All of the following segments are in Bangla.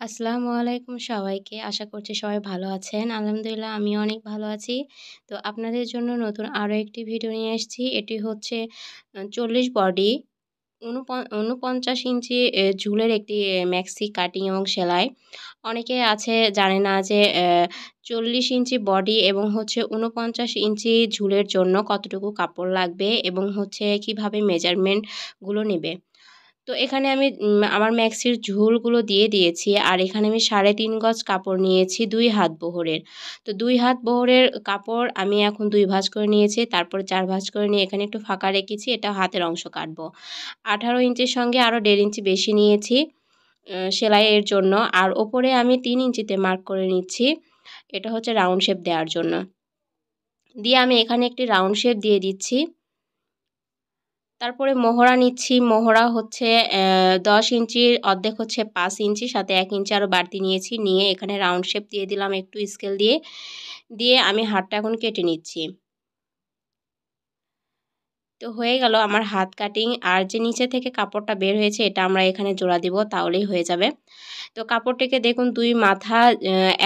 আসসালামু আলাইকুম সবাইকে। আশা করছি সবাই ভালো আছেন। আলহামদুলিল্লাহ আমিও অনেক ভালো আছি। তো আপনাদের জন্য নতুন আরও একটি ভিডিও নিয়ে এসেছি। এটি হচ্ছে 40 বডি ৪৯ ইঞ্চি ঝুলের একটি ম্যাক্সি কাটিং এবং সেলাই। অনেকে আছে জানে না যে ৪০ ইঞ্চি বডি এবং হচ্ছে ৪৯ ইঞ্চি ঝুলের জন্য কতটুকু কাপড় লাগবে এবং হচ্ছে কিভাবে মেজারমেন্টগুলো নেবে। তো এখানে আমি আমার ম্যাক্সির ঝুলগুলো দিয়ে দিয়েছি। আর এখানে আমি ৩.৫ গজ কাপড় নিয়েছি ২ হাত বহরের। তো ২ হাত বহরের কাপড় আমি এখন ২ ভাঁজ করে নিয়েছি। তারপরে ৪ ভাঁজ করে নিয়ে এখানে একটু ফাঁকা রেখেছি। এটা হাতের অংশ কাটবো। ১৮ ইঞ্চির সঙ্গে আরও ১.৫ ইঞ্চি বেশি নিয়েছি সেলাইয়ের জন্য। আর ওপরে আমি ৩ ইঞ্চিতে মার্ক করে নিচ্ছি। এটা হচ্ছে রাউন্ড শেপ দেওয়ার জন্য। দিয়ে আমি এখানে একটি রাউন্ড শেপ দিয়ে দিচ্ছি। তারপরে মোহরা নিচ্ছি। মোহরা হচ্ছে ১০ ইঞ্চির অর্ধেক হচ্ছে ৫ ইঞ্চি, সাথে ১ ইঞ্চি আরও বাড়তি নিয়েছি। নিয়ে এখানে রাউন্ড শেপ দিয়ে দিলাম একটু স্কেল দিয়ে। দিয়ে আমি হাতটা এখন কেটে নিচ্ছি। তো হয়ে গেল আমার হাত কাটিং। আর যে নিচে থেকে কাপড়টা বের হয়েছে এটা আমরা এখানে জোড়া দিব, তাহলেই হয়ে যাবে। তো কাপড়টিকে দেখুন ২ মাথা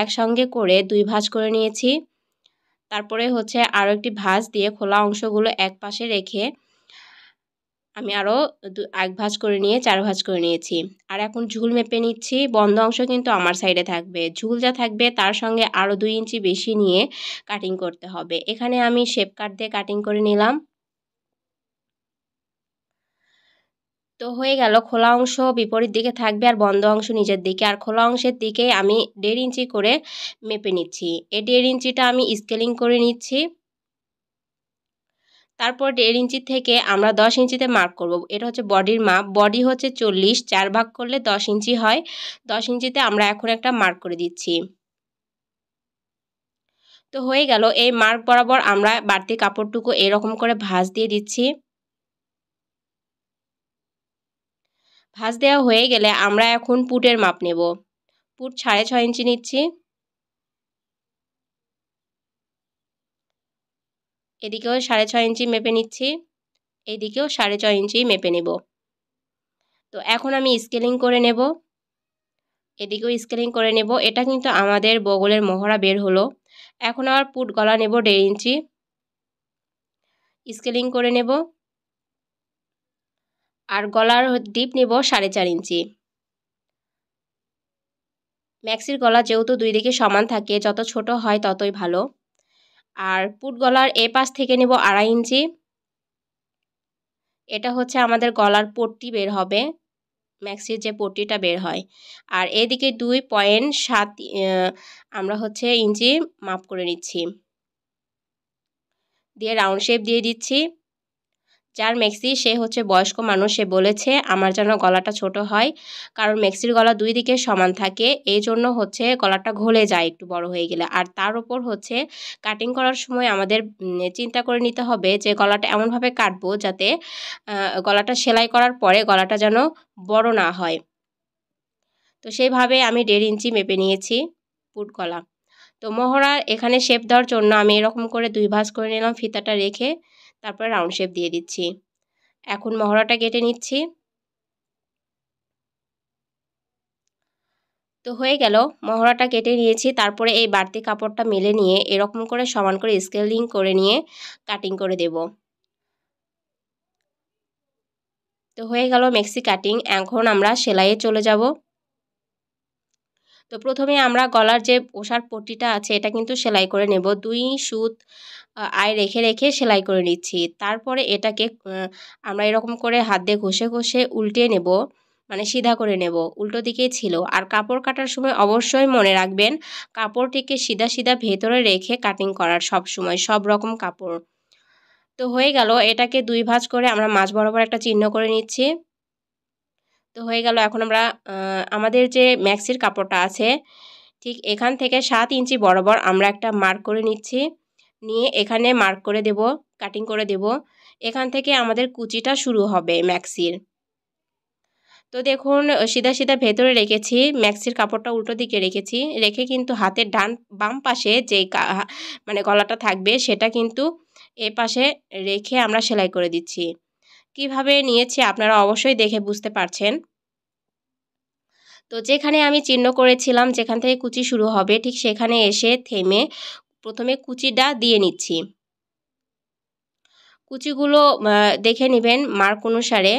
একসঙ্গে করে ২ ভাঁজ করে নিয়েছি। তারপরে হচ্ছে আরও একটি ভাঁজ দিয়ে খোলা অংশগুলো এক পাশে রেখে আমি আরও ১ ভাঁজ করে নিয়ে ৪ ভাঁজ করে নিয়েছি। আর এখন ঝুল মেপে নিচ্ছি। বন্ধ অংশ কিন্তু আমার সাইডে থাকবে। ঝুল যা থাকবে তার সঙ্গে আরও ২ ইঞ্চি বেশি নিয়ে কাটিং করতে হবে। এখানে আমি শেপ কাট দিয়ে কাটিং করে নিলাম। তো হয়ে গেল। খোলা অংশ বিপরীত দিকে থাকবে আর বন্ধ অংশ নিচের দিকে। আর খোলা অংশের দিকে আমি ১.৫ ইঞ্চি করে মেপে নিচ্ছি। এই ১.৫ ইঞ্চিটা আমি স্কেলিং করে নিচ্ছি। তারপর ১.৫ ইঞ্চি থেকে আমরা ১০ ইঞ্চিতে মার্ক করব। এটা হচ্ছে বডির মাপ। বডি হচ্ছে ৪০, ৪ ভাগ করলে ১০ ইঞ্চি হয়। ১০ ইঞ্চিতে আমরা এখন একটা মার্ক করে দিচ্ছি। তো হয়ে গেল। এই মার্ক বরাবর আমরা বাড়তি কাপড়টুকু এরকম করে ভাঁজ দিয়ে দিচ্ছি। ভাঁজ দেওয়া হয়ে গেলে আমরা এখন পুটের মাপ নেব। পুট ৬.৫ ইঞ্চি নিচ্ছি। এদিকেও ৬.৫ ইঞ্চি মেপে নিচ্ছি। এইদিকেও ৬.৫ ইঞ্চি মেপে নেব। তো এখন আমি স্কেলিং করে নেব। এদিকেও স্কেলিং করে নেব। এটা কিন্তু আমাদের বগলের মহড়া বের হলো। এখন আবার পুট গলা নেব ১.৫ ইঞ্চি। স্কেলিং করে নেব। আর গলার ডিপ নেব ৪.৫ ইঞ্চি। ম্যাক্সির গলা যেহেতু দুই দিকে সমান থাকে, যত ছোট হয় ততই ভালো। আর পুট গলার এ পাশ থেকে নেব ২.৫ ইঞ্চি। এটা হচ্ছে আমাদের গলার পট্টি বের হবে, ম্যাক্সির যে পট্টিটা বের হয়। আর এদিকে ২.৭ আমরা হচ্ছে ইঞ্চি মাপ করে নিচ্ছি। দিয়ে রাউন্ড শেপ দিয়ে দিচ্ছি। যার ম্যাক্সি সে হচ্ছে বয়স্ক মানুষ, সে বলেছে আমার যেন গলাটা ছোট হয়, কারণ ম্যাক্সির গলা দুই দিকে সমান থাকে, এই জন্য হচ্ছে গলাটা ঘলে যায় একটু বড় হয়ে গেলে। আর তার উপর হচ্ছে কাটিং করার সময় আমাদের চিন্তা করে নিতে হবে যে গলাটা এমনভাবে কাটবো যাতে গলাটা সেলাই করার পরে গলাটা যেন বড় না হয়। তো সেইভাবে আমি ১.৫ ইঞ্চি মেপে নিয়েছি পুট গলা। তো মহড়া এখানে শেপ দেওয়ার জন্য আমি এরকম করে ২ ভাঁজ করে নিলাম ফিতাটা রেখে, তারপরে রাউন্ড শেপ দিয়ে দিচ্ছি। এখন মহড়াটা কেটে নিচ্ছি। তো হয়ে গেল, মহড়াটা কেটে নিয়েছি। তারপরে এই বাড়তি কাপড়টা মেলে নিয়ে এরকম করে সমান করে স্কেলিং করে নিয়ে কাটিং করে দেব। তো হয়ে গেল মেক্সি কাটিং। এখন আমরা সেলাইয়ে চলে যাব। তো প্রথমে আমরা গলার যে ওষার পট্টিটা আছে এটা কিন্তু সেলাই করে নেব। ২ সুত আয় রেখে রেখে সেলাই করে নিচ্ছি। তারপরে এটাকে আমরা এরকম করে হাত দিয়ে ঘষে ঘষে উল্টে নেব, মানে সিধা করে নেব। উল্টো দিকেই ছিল। আর কাপড় কাটার সময় অবশ্যই মনে রাখবেন কাপড়টিকে সিধা সিধা ভেতরে রেখে কাটিং করার, সব সময় সব রকম কাপড়। তো হয়ে গেল। এটাকে ২ ভাঁজ করে আমরা মাঝ বরাবর একটা চিহ্ন করে নিচ্ছি। তো হয়ে গেল। এখন আমরা আমাদের যে ম্যাক্সির কাপড়টা আছে ঠিক এখান থেকে ৭ ইঞ্চি বরাবর আমরা একটা মার্ক করে নিচ্ছি। নিয়ে এখানে মার্ক করে দেব, কাটিং করে দেব। এখান থেকে আমাদের কুচিটা শুরু হবে ম্যাক্সির। তো দেখুন সিধা সিধা ভেতরে রেখেছি, ম্যাক্সির কাপড়টা উল্টো দিকে রেখেছি, রেখে কিন্তু হাতের বাম পাশে যে মানে গলাটা থাকবে সেটা কিন্তু এ পাশে রেখে আমরা সেলাই করে দিচ্ছি। কিভাবে নিয়েছি আপনারা অবশ্যই দেখে বুঝতে পারছেন। তো যেখানে আমি চিহ্ন করেছিলাম যেখান থেকে কুচি শুরু হবে ঠিক সেখানে এসে থেমে প্রথমে কুচিটা দিয়ে নিচ্ছি। কুচিগুলো দেখে নেবেন মার্ক অনুসারে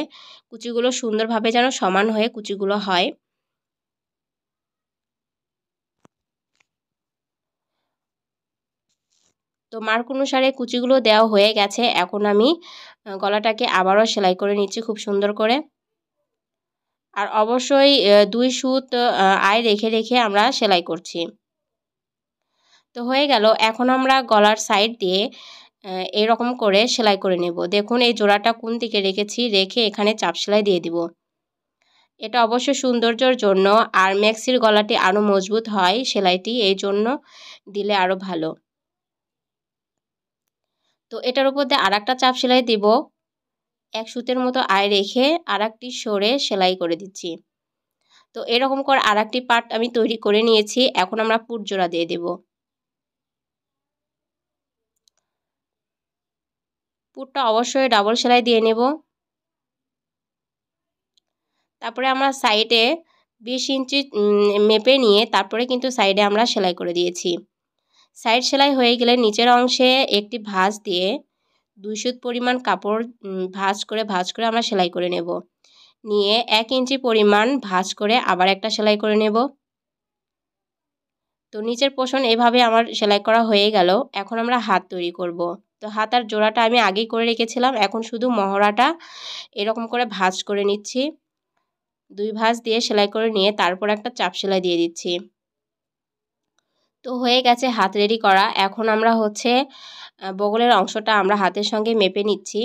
কুচিগুলো সুন্দরভাবে যেন সমান হয়ে কুচিগুলো হয়। তো মার্ক অনুসারে কুচিগুলো দেওয়া হয়ে গেছে। এখন আমি গলাটাকে আবারও সেলাই করে নিচ্ছি খুব সুন্দর করে। আর অবশ্যই 2 সুত আয় রেখে রেখে আমরা সেলাই করছি। তো হয়ে গেল। এখন আমরা গলার সাইড দিয়ে এরকম করে সেলাই করে নেব। দেখুন এই জোড়াটা কোন দিকে রেখেছি, রেখে এখানে চাপ সেলাই দিয়ে দিব। এটা অবশ্য সৌন্দর্যের জন্য, আর ম্যাক্সির গলাটি আরও মজবুত হয় সেলাইটি, এই জন্য দিলে আরও ভালো। তো এটার উপর দিয়ে আরেকটা চাপ সেলাই দিব। এক সুতের মতো আয় রেখে আরেকটি সরে সেলাই করে দিচ্ছি। তো এরকম করে আরেকটি পার্ট আমি তৈরি করে নিয়েছি। এখন আমরা পুট জোড়া দিয়ে দেব। পুটটা অবশ্যই ডাবল সেলাই দিয়ে নেব। তারপরে আমরা সাইডে 20 ইঞ্চি মেপে নিয়ে তারপরে কিন্তু সাইডে আমরা সেলাই করে দিয়েছি। সাইড সেলাই হয়ে গেলে নিচের অংশে একটি ভাঁজ দিয়ে 2 সুত পরিমাণ কাপড় ভাঁজ করে আমরা সেলাই করে নেব। নিয়ে 1 ইঞ্চি পরিমাণ ভাঁজ করে আবার একটা সেলাই করে নেব। তো নিচের পোর্শন এভাবে আমার সেলাই করা হয়ে গেল। এখন আমরা হাত তৈরি করব। তো হাতার জোড়াটা আমি আগেই করে রেখেছিলাম। এখন শুধু মহড়াটা এরকম করে ভাঁজ করে নিচ্ছি। 2 ভাঁজ দিয়ে সেলাই করে নিয়ে তারপর একটা চাপ সেলাই দিয়ে দিচ্ছি। তো হয়ে গেছে হাত রেডি করা। এখন আমরা হচ্ছে বগলের অংশটা আমরা হাতের সঙ্গে মেপে নিচ্ছি।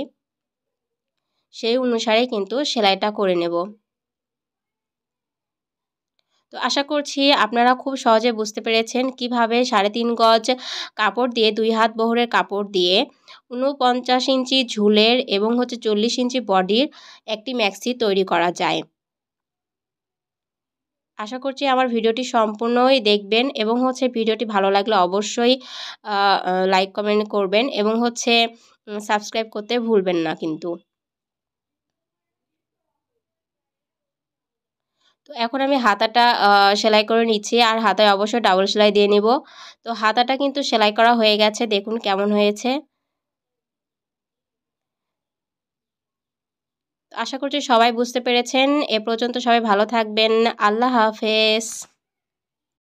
সেই অনুসারে কিন্তু সেলাইটা করে নেব। তো আশা করছি আপনারা খুব সহজে বুঝতে পেরেছেন কিভাবে 3.5 গজ কাপড় দিয়ে 2 হাত বহরের কাপড় দিয়ে 49 ইঞ্চি ঝুলের এবং হচ্ছে 40 ইঞ্চি বডির একটি ম্যাক্সি তৈরি করা যায়। আশা করছি আমার ভিডিওটি সম্পূর্ণই দেখবেন এবং হচ্ছে ভিডিওটি ভালো লাগলে অবশ্যই লাইক কমেন্ট করবেন এবং হচ্ছে সাবস্ক্রাইব করতে ভুলবেন না কিন্তু। তো এখন আমি হাতাটা সেলাই করে নিচ্ছি, আর হাতায় অবশ্যই ডাবল সেলাই দিয়ে নিব। তো হাতাটা কিন্তু সেলাই করা হয়ে গেছে, দেখুন কেমন হয়েছে। আশা করছি সবাই বুঝতে পেরেছেন। এ পর্যন্ত সবাই ভালো থাকবেন। আল্লাহ হাফেজ।